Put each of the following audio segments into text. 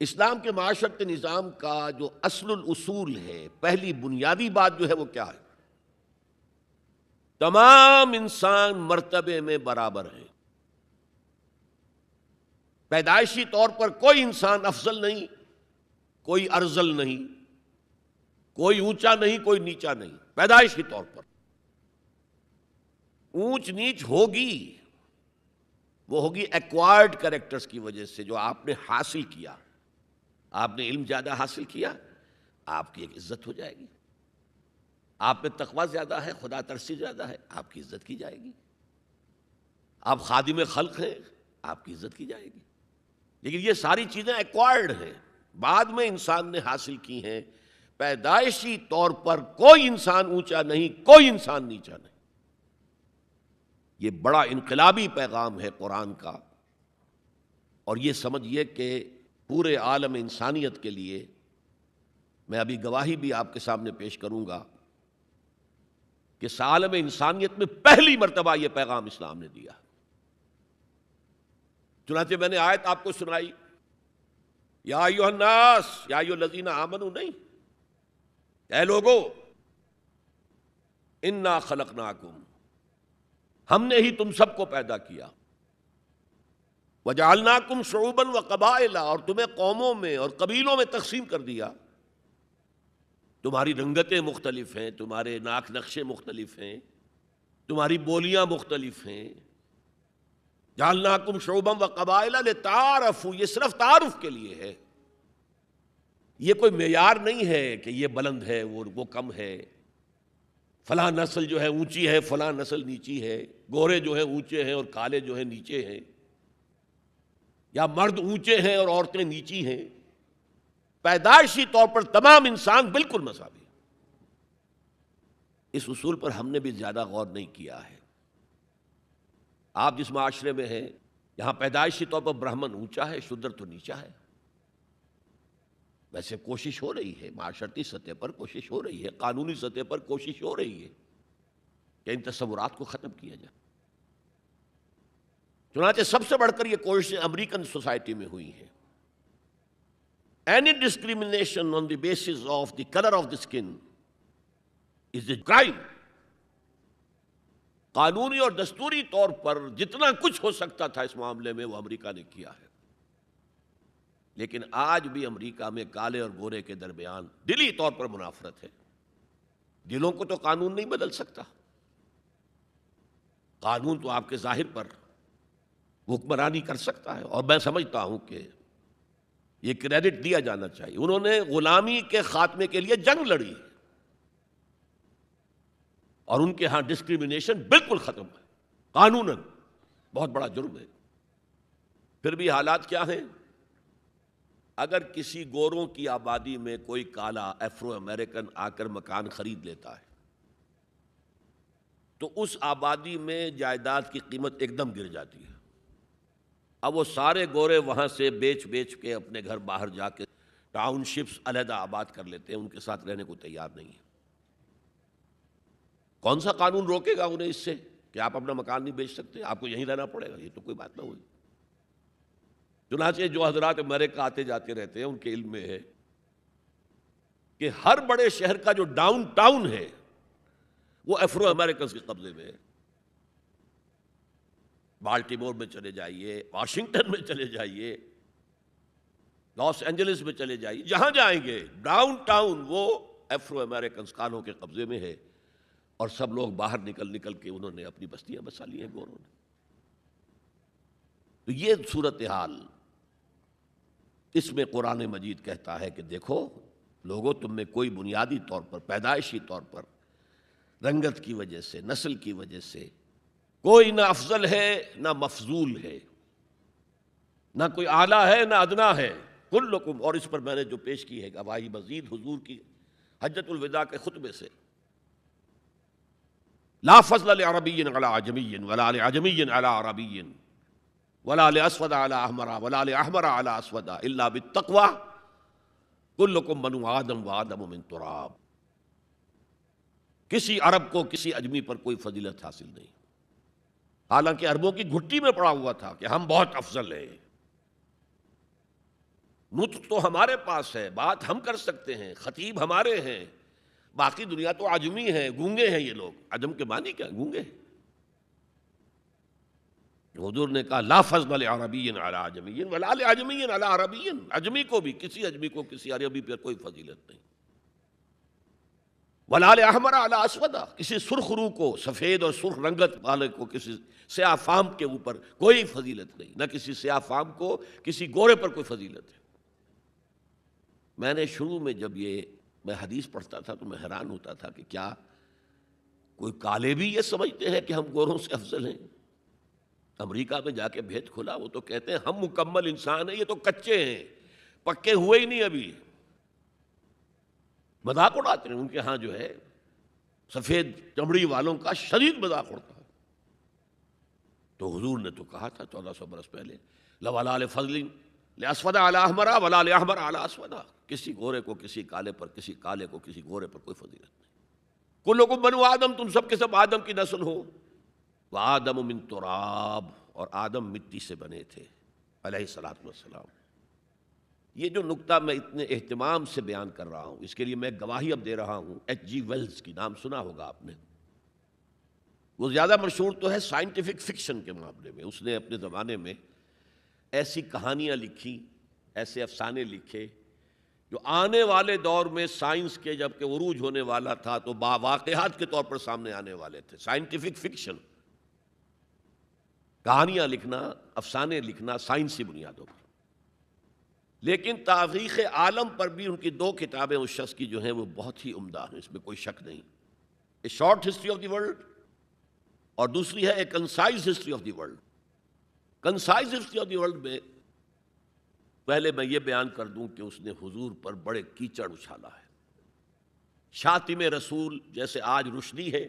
اسلام کے معاشرتی نظام کا جو اصل الاصول ہے، پہلی بنیادی بات جو ہے وہ کیا ہے؟ تمام انسان مرتبے میں برابر ہیں۔ پیدائشی طور پر کوئی انسان افضل نہیں، کوئی ارذل نہیں، کوئی اونچا نہیں، کوئی نیچا نہیں۔ پیدائشی طور پر اونچ نیچ ہوگی، وہ ہوگی ایکوائرڈ کریکٹرز کی وجہ سے، جو آپ نے حاصل کیا۔ آپ نے علم زیادہ حاصل کیا، آپ کی ایک عزت ہو جائے گی۔ آپ میں تقویٰ زیادہ ہے، خدا ترسی زیادہ ہے، آپ کی عزت کی جائے گی۔ آپ خادم خلق ہیں، آپ کی عزت کی جائے گی۔ لیکن یہ ساری چیزیں ایکوائرڈ ہیں، بعد میں انسان نے حاصل کی ہیں۔ پیدائشی طور پر کوئی انسان اونچا نہیں، کوئی انسان نیچا نہیں۔ یہ بڑا انقلابی پیغام ہے قرآن کا، اور یہ سمجھیے کہ پورے عالم انسانیت کے لیے، میں ابھی گواہی بھی آپ کے سامنے پیش کروں گا کہ عالم انسانیت میں پہلی مرتبہ یہ پیغام اسلام نے دیا۔ چنانچہ میں نے آیت آپ کو سنائی، یا ایھا الناس یا ایھا الذین آمنوا، نہیں، اے لوگو، انا خلقناکم، ہم نے ہی تم سب کو پیدا کیا، وجعلناکم شعوبا وقبائل، اور تمہیں قوموں میں اور قبیلوں میں تقسیم کر دیا۔ تمہاری رنگتیں مختلف ہیں، تمہارے ناک نقشے مختلف ہیں، تمہاری بولیاں مختلف ہیں۔ جعلناکم شعوبا وقبائل لتعارفوا، یہ صرف تعارف کے لیے ہے۔ یہ کوئی معیار نہیں ہے کہ یہ بلند ہے وہ کم ہے، فلاں نسل جو ہے اونچی ہے، فلاں نسل نیچی ہے، گورے جو ہیں اونچے ہیں اور کالے جو ہیں نیچے ہیں، یا مرد اونچے ہیں اور عورتیں نیچی ہیں۔ پیدائشی طور پر تمام انسان بالکل مساوی ہیں۔ اس اصول پر ہم نے بھی زیادہ غور نہیں کیا ہے۔ آپ جس معاشرے میں ہیں، یہاں پیدائشی طور پر برہمن اونچا ہے، شودر تو نیچا ہے۔ ویسے کوشش ہو رہی ہے، معاشرتی سطح پر کوشش ہو رہی ہے، قانونی سطح پر کوشش ہو رہی ہے کہ ان تصورات کو ختم کیا جائے۔ چنانچہ سب سے بڑھ کر یہ کوششیں امریکن سوسائٹی میں ہوئی ہیں۔ Any discrimination on the basis of the color of the skin is a crime۔ قانونی اور دستوری طور پر جتنا کچھ ہو سکتا تھا اس معاملے میں، وہ امریکہ نے کیا ہے۔ لیکن آج بھی امریکہ میں کالے اور گورے کے درمیان دلی طور پر منافرت ہے۔ دلوں کو تو قانون نہیں بدل سکتا، قانون تو آپ کے ظاہر پر حکمرانی کر سکتا ہے، اور میں سمجھتا ہوں کہ یہ کریڈٹ دیا جانا چاہیے۔ انہوں نے غلامی کے خاتمے کے لیے جنگ لڑی، اور ان کے ہاں ڈسکریمنیشن بالکل ختم ہے، قانوناً بہت بڑا جرم ہے۔ پھر بھی حالات کیا ہیں؟ اگر کسی گوروں کی آبادی میں کوئی کالا افرو امریکن آ کر مکان خرید لیتا ہے تو اس آبادی میں جائیداد کی قیمت ایک دم گر جاتی ہے۔ اب وہ سارے گورے وہاں سے بیچ کے اپنے گھر باہر جا کے ٹاؤن شپس علیحدہ آباد کر لیتے ہیں، ان کے ساتھ رہنے کو تیار نہیں ہے۔ کون سا قانون روکے گا انہیں اس سے کہ آپ اپنا مکان نہیں بیچ سکتے، آپ کو یہیں رہنا پڑے گا؟ یہ تو کوئی بات نہ ہوئی۔ چنانچہ جو حضرات امریکہ آتے جاتے رہتے ہیں، ان کے علم میں ہے کہ ہر بڑے شہر کا جو ڈاؤن ٹاؤن ہے وہ افرو امریکنز کے قبضے میں ہے۔ بالٹیمور میں چلے جائیے، واشنگٹن میں چلے جائیے، لاس اینجلس میں چلے جائیے، جہاں جائیں گے ڈاؤن ٹاؤن وہ افرو امریکنز کالوں کے قبضے میں ہے، اور سب لوگ باہر نکل کے انہوں نے اپنی بستیاں بسا لی ہیں گوروں نے۔ تو یہ صورتحال، اس میں قرآن مجید کہتا ہے کہ دیکھو لوگوں، تم میں کوئی بنیادی طور پر، پیدائشی طور پر، رنگت کی وجہ سے، نسل کی وجہ سے کوئی نہ افضل ہے نہ مفضول ہے، نہ کوئی اعلیٰ ہے نہ ادنا ہے، کلکم۔ اور اس پر میں نے جو پیش کی ہے گواہی مزید حضور کی حجۃ الوداع کے خطبے سے، لا فضل لعربی علی عجمی ولا لعجمی علی عربی ولا لاسود علی احمر ولا لاحمر علی اسود الا بالتقوی کلکم بنو آدم وآدم من تراب۔ کسی عرب کو کسی اجمی پر کوئی فضیلت حاصل نہیں، حالانکہ عربوں کی گھٹی میں پڑا ہوا تھا کہ ہم بہت افضل ہیں۔ نطق تو ہمارے پاس ہے، بات ہم کر سکتے ہیں، خطیب ہمارے ہیں، باقی دنیا تو عجمی ہے، گونگے ہیں یہ لوگ۔ عجم کے معنی کیا؟ گونگے۔ حضور نے کہا لا فضل لعربی علی عجمی ولا لعجمی علی عربی، عجمی کو بھی، کسی عجمی کو کسی عربی پر کوئی فضیلت نہیں۔ ولا لأحمر علی اسود، کسی سرخ روح کو، سفید اور سرخ رنگت والے کو، کسی سیاہ فام کے اوپر کوئی فضیلت نہیں، نہ کسی سیاہ فام کو کسی گورے پر کوئی فضیلت ہے۔ میں نے شروع میں جب میں حدیث پڑھتا تھا تو میں حیران ہوتا تھا کہ کیا کوئی کالے بھی یہ سمجھتے ہیں کہ ہم گوروں سے افضل ہیں؟ امریکہ میں جا کے بھید کھلا، وہ تو کہتے ہیں ہم مکمل انسان ہیں، یہ تو کچے ہیں، پکے ہوئے ہی نہیں ابھی۔ مذاق اڑاتے ہیں، ان کے ہاں جو ہے سفید چمڑی والوں کا شدید مذاق اڑتا ہے۔ تو حضور نے تو کہا تھا 1400 برس پہلے لولا لفضل لاسود علی احمر ولا لاحمر علی اسود، کسی گورے کو کسی کالے پر، کسی کالے کو کسی گورے پر کوئی فضیلت نہیں۔ کلکم بنو آدم، تم سب کے سب آدم کی نسل ہو، وآدم من تراب، اور آدم مٹی سے بنے تھے علیہ الصلوۃ والسلام۔ یہ جو نکتہ میں اتنے اہتمام سے بیان کر رہا ہوں، اس کے لیے میں گواہی اب دے رہا ہوں ایچ جی ویلز کی، نام سنا ہوگا آپ نے۔ وہ زیادہ مشہور تو ہے سائنٹیفک فکشن کے معاملے میں، اس نے اپنے زمانے میں ایسی کہانیاں لکھی، ایسے افسانے لکھے جو آنے والے دور میں سائنس کے جب کہ عروج ہونے والا تھا تو واقعات کے طور پر سامنے آنے والے تھے۔ سائنٹیفک فکشن، کہانیاں لکھنا، افسانے لکھنا سائنسی بنیادوں پر۔ لیکن تاریخ عالم پر بھی ان کی 2 کتابیں اس شخص کی جو ہیں وہ بہت ہی عمدہ ہیں، اس میں کوئی شک نہیں۔ A short history of the world, اور دوسری ہے a concise history of the world. Concise history of the world میں پہلے میں یہ بیان کر دوں کہ اس نے حضور پر بڑے کیچڑ اچھالا ہے۔ شاطم رسول جیسے آج رشدی ہے،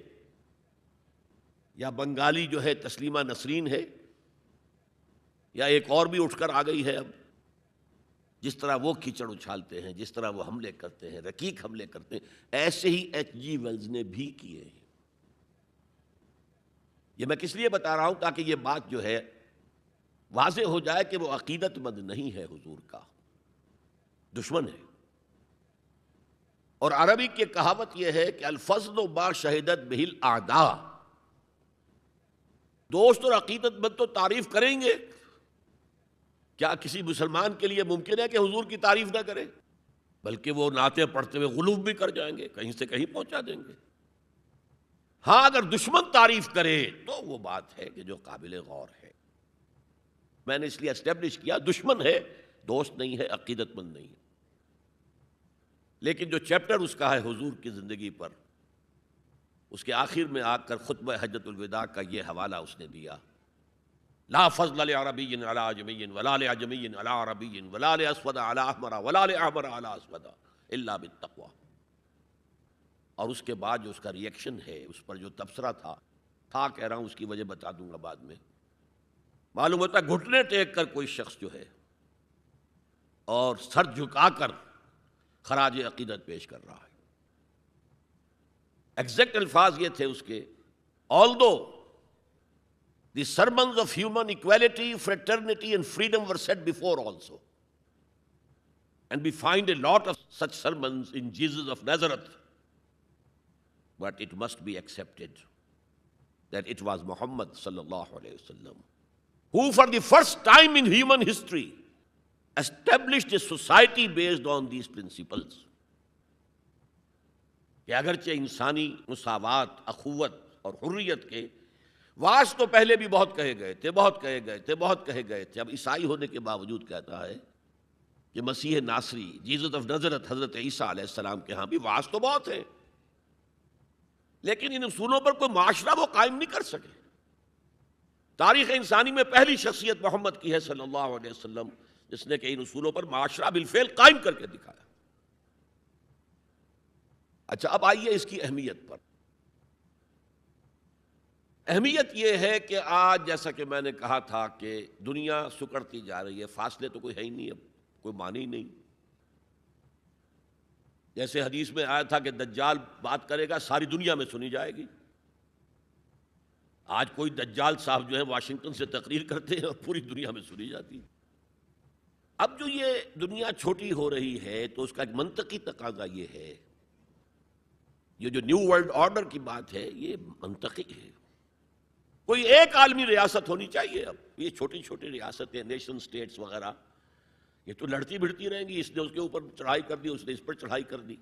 یا بنگالی جو ہے تسلیمہ نسرین ہے، یا ایک اور بھی اٹھ کر آ گئی ہے اب، جس طرح وہ کیچڑ اچھالتے ہیں، جس طرح وہ حملے کرتے ہیں، رقیق حملے کرتے ہیں، ایسے ہی ایچ جی ویلز نے بھی کیے ہیں۔ یہ میں کس لیے بتا رہا ہوں؟ تاکہ یہ بات جو ہے واضح ہو جائے کہ وہ عقیدت مند نہیں ہے، حضور کا دشمن ہے۔ اور عربی کی کہاوت یہ ہے کہ الفضل ما شہدت بہ الاعداء، دوست اور عقیدت مند تو تعریف کریں گے، کیا کسی مسلمان کے لیے ممکن ہے کہ حضور کی تعریف نہ کرے؟ بلکہ وہ نعتیں پڑھتے ہوئے غلوب بھی کر جائیں گے، کہیں سے کہیں پہنچا دیں گے۔ ہاں اگر دشمن تعریف کرے تو وہ بات ہے کہ جو قابل غور ہے۔ میں نے اس لیے اسٹیبلش کیا دشمن ہے، دوست نہیں ہے، عقیدت مند نہیں ہے۔ لیکن جو چیپٹر اس کا ہے حضور کی زندگی پر، اس کے آخر میں آ کر خطبہ حجۃ الوداع کا یہ حوالہ اس نے دیا، لا فضل لعربی علی عجمی ولا لعجمی علی عربی ولا لاسود علی احمر ولا لاحمر علی اسود الا بالتقوی۔ اور اس کے بعد جو اس کا ری ایکشن ہے، اس پر جو تبصرہ تھا کہہ رہا ہوں، اس کی وجہ بتا دوں گا بعد میں۔ معلوم ہوتا ہے گھٹنے ٹیک کر کوئی شخص جو ہے اور سر جھکا کر خراج عقیدت پیش کر رہا ہے۔ ایگزیکٹ الفاظ یہ تھے اس کے، although the sermons of human equality, fraternity and freedom were said before also, and we find a lot of such sermons in Jesus of Nazareth, but it must be accepted that it was Muhammad sallallahu alayhi wasallam who for the first time in human history established a society based on these principles، کہ اگرچہ انسانی مساوات، اخوت اور حریت کے واعظ تو پہلے بھی بہت کہے گئے تھے، بہت کہے گئے تھے، بہت کہے گئے تھے، اب عیسائی ہونے کے باوجود کہتا ہے کہ مسیح ناصری، جیزس آف نظرت، حضرت عیسیٰ علیہ السلام کے ہاں بھی واعظ تو بہت ہیں، لیکن ان اصولوں پر کوئی معاشرہ وہ قائم نہیں کر سکے۔ تاریخ انسانی میں پہلی شخصیت محمد کی ہے صلی اللہ علیہ وسلم، جس نے کہ ان اصولوں پر معاشرہ بالفعل قائم کر کے دکھایا۔ اچھا اب آئیے اس کی اہمیت پر۔ اہمیت یہ ہے کہ آج جیسا کہ میں نے کہا تھا کہ دنیا سکڑتی جا رہی ہے، فاصلے تو کوئی ہے ہی نہیں، اب کوئی معنی ہی نہیں۔ جیسے حدیث میں آیا تھا کہ دجال بات کرے گا ساری دنیا میں سنی جائے گی، آج کوئی دجال صاحب جو ہے واشنگٹن سے تقریر کرتے ہیں اور پوری دنیا میں سنی جاتی ہے۔ اب جو یہ دنیا چھوٹی ہو رہی ہے تو اس کا ایک منطقی تقاضا یہ ہے، یہ جو نیو ورلڈ آرڈر کی بات ہے یہ منطقی ہے، کوئی ایک عالمی ریاست ہونی چاہیے۔ اب یہ چھوٹی چھوٹی ریاستیں، نیشن سٹیٹس وغیرہ، یہ تو لڑتی بھڑتی رہیں گی، اس نے اس کے اوپر چڑھائی کر دی، اس نے اس پر چڑھائی کر دی،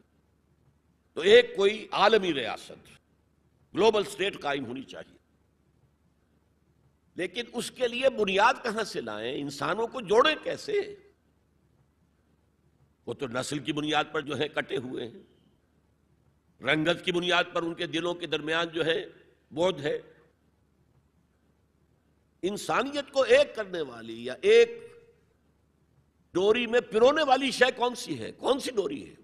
تو ایک کوئی عالمی ریاست، گلوبل سٹیٹ قائم ہونی چاہیے۔ لیکن اس کے لیے بنیاد کہاں سے لائیں؟ انسانوں کو جوڑیں کیسے؟ وہ تو نسل کی بنیاد پر جو ہے کٹے ہوئے ہیں، رنگت کی بنیاد پر ان کے دلوں کے درمیان جو ہے بودھ ہے۔ انسانیت کو ایک کرنے والی یا ایک ڈوری میں پرونے والی شے کون سی ہے؟ کون سی ڈوری ہے؟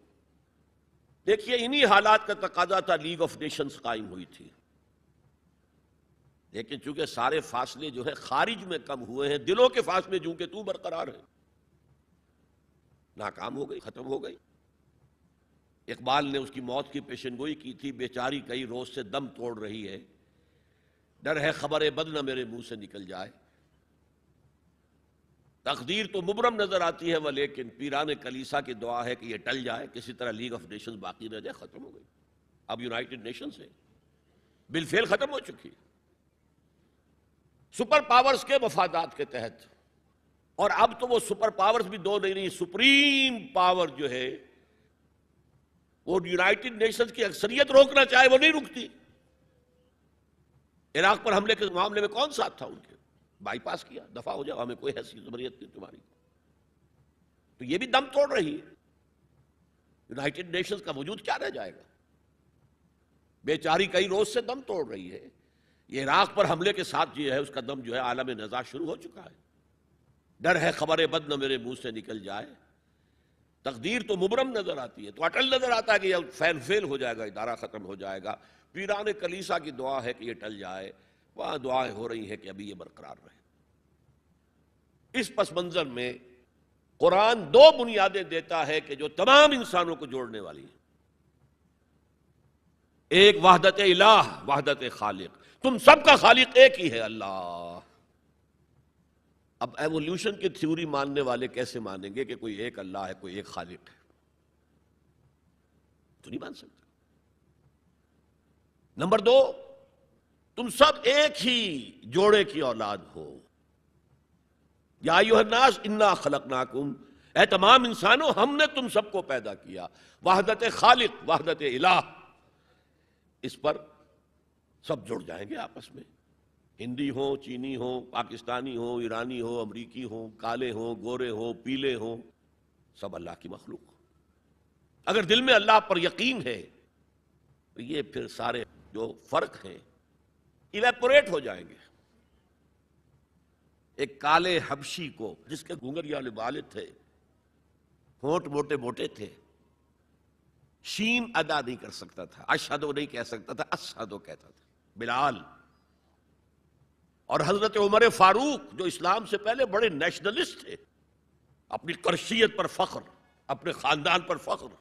دیکھیے انہی حالات کا تقاضا تھا، لیگ آف نیشنز قائم ہوئی تھی، لیکن چونکہ سارے فاصلے جو ہے خارج میں کم ہوئے ہیں، دلوں کے فاصلے جو کہ تو برقرار ہیں، ناکام ہو گئی، ختم ہو گئی۔ اقبال نے اس کی موت کی پیشن گوئی کی تھی، بیچاری کئی روز سے دم توڑ رہی ہے، ڈر ہے خبر بد نہ میرے منہ سے نکل جائے۔ تقدیر تو مبرم نظر آتی ہے ولیکن پیران کلیسا کی دعا ہے کہ یہ ٹل جائے، کسی طرح لیگ آف نیشنز باقی رہ جائے۔ ختم ہو گئی، اب یونائٹڈ نیشنز ہے، بالفعل ختم ہو چکی، سپر پاورز کے مفادات کے تحت۔ اور اب تو وہ سپر پاورز بھی دو نہیں، سپریم پاور جو ہے وہ یونائٹڈ نیشنز کی اکثریت روکنا چاہے وہ نہیں رکتی۔ عراق پر حملے کے معاملے میں کون ساتھ تھا ان کے؟ بائی پاس کیا، دفاع ہو جاؤ، ہمیں کوئی حیثیت زبریت نہیں تمہاری۔ تو یہ بھی دم توڑ رہی ہے، یونائٹڈ نیشنز کا وجود کیا رہ جائے گا؟ بیچاری کئی روز سے دم توڑ رہی ہے، یہ عراق پر حملے کے ساتھ جو ہے اس کا دم جو ہے عالم نزاع شروع ہو چکا ہے۔ ڈر ہے خبر بد نہ میرے منہ سے نکل جائے، تقدیر تو مبرم نظر آتی ہے، تو اٹل نظر آتا ہے کہ یہ فیل ہو جائے گا، ادارہ ختم ہو جائے گا۔ پیران کلیسا کی دعا ہے کہ یہ ٹل جائے، وہاں دعائیں ہو رہی ہیں کہ ابھی یہ برقرار رہے۔ اس پس منظر میں قرآن دو بنیادیں دیتا ہے کہ جو تمام انسانوں کو جوڑنے والی ہیں۔ ایک وحدت الہ، وحدت خالق، تم سب کا خالق ایک ہی ہے، اللہ۔ اب ایوولوشن کی تھیوری ماننے والے کیسے مانیں گے کہ کوئی ایک اللہ ہے، کوئی ایک خالق ہے؟ تو نہیں مان سکتے۔ نمبر دو، تم سب ایک ہی جوڑے کی اولاد ہو، یا ایھا الناس انا خلقناکم، اے تمام انسانوں ہم نے تم سب کو پیدا کیا۔ وحدت خالق، وحدت الہ، اس پر سب جڑ جائیں گے آپس میں، ہندی ہوں، چینی ہوں، پاکستانی ہوں، ایرانی ہوں، امریکی ہوں، کالے ہوں، گورے ہوں، پیلے ہوں، سب اللہ کی مخلوق۔ اگر دل میں اللہ پر یقین ہے تو یہ پھر سارے جو فرق ہیں ایویپوریٹ ہو جائیں گے۔ ایک کالے حبشی کو جس کے گھنگریا والے بال تھے، ہونٹ موٹے موٹے تھے، شین ادا نہیں کر سکتا تھا، اشہدو نہیں کہہ سکتا تھا، اشہدو کہتا تھا، بلال۔ اور حضرت عمر فاروق جو اسلام سے پہلے بڑے نیشنلسٹ تھے، اپنی قرشیت پر فخر، اپنے خاندان پر فخر،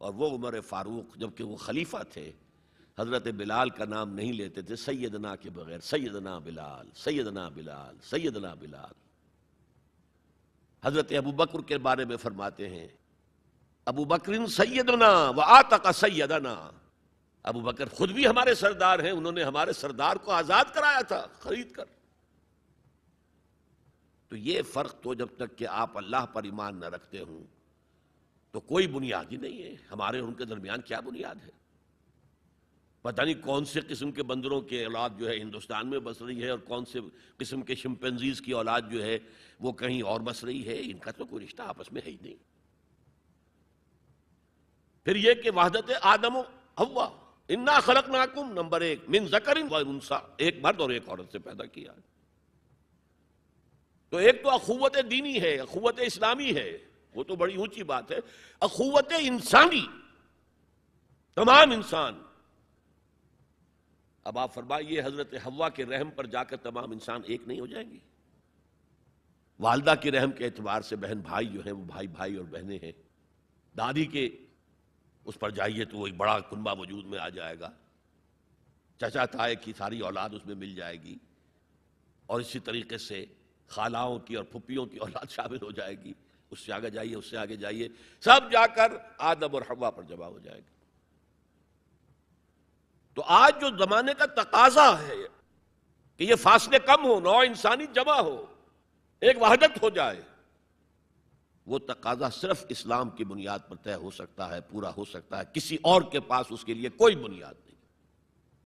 اور وہ عمر فاروق جبکہ وہ خلیفہ تھے حضرت بلال کا نام نہیں لیتے تھے سیدنا کے بغیر، سیدنا بلال، سیدنا بلال، سیدنا بلال۔ حضرت ابو بکر کے بارے میں فرماتے ہیں ابو بکر سیدنا وآتق سیدنا، ابو بکر خود بھی ہمارے سردار ہیں، انہوں نے ہمارے سردار کو آزاد کرایا تھا خرید کر۔ تو یہ فرق تو جب تک کہ آپ اللہ پر ایمان نہ رکھتے ہوں تو کوئی بنیاد ہی نہیں ہے۔ ہمارے ان کے درمیان کیا بنیاد ہے؟ پتہ نہیں کون سے قسم کے بندروں کی اولاد جو ہے ہندوستان میں بس رہی ہے، اور کون سے قسم کے شمپینزیز کی اولاد جو ہے وہ کہیں اور بس رہی ہے، ان کا تو کوئی رشتہ آپس میں ہے ہی نہیں۔ پھر یہ کہ وحدت آدم و حوا، انا خلقناکم، نمبر ایک، من ذکر و انثی، ایک مرد اور ایک عورت سے پیدا کیا۔ تو ایک تو اخوت دینی ہے، اخوت اسلامی ہے، وہ تو بڑی اونچی بات ہے۔ اخوت انسانی، تمام انسان۔ اب آپ فرمائیے حضرت حوا کے رحم پر جا کر تمام انسان ایک نہیں ہو جائیں گے؟ والدہ کے رحم کے اعتبار سے بہن بھائی جو ہیں وہ بھائی بھائی اور بہنیں ہیں، دادی کے اس پر جائیے تو وہ ایک بڑا کنبہ وجود میں آ جائے گا، چچا تائے کی ساری اولاد اس میں مل جائے گی، اور اسی طریقے سے خالاؤں کی اور پھپھیوں کی اولاد شامل ہو جائے گی، اس سے آگے جائیے، اس سے آگے جائیے، سب جا کر آدم اور حوا پر جمع ہو جائے گا۔ تو آج جو زمانے کا تقاضا ہے کہ یہ فاصلے کم ہو، نوع انسانی جمع ہو، ایک وحدت ہو جائے، وہ تقاضا صرف اسلام کی بنیاد پر طے ہو سکتا ہے، پورا ہو سکتا ہے، کسی اور کے پاس اس کے لیے کوئی بنیاد نہیں۔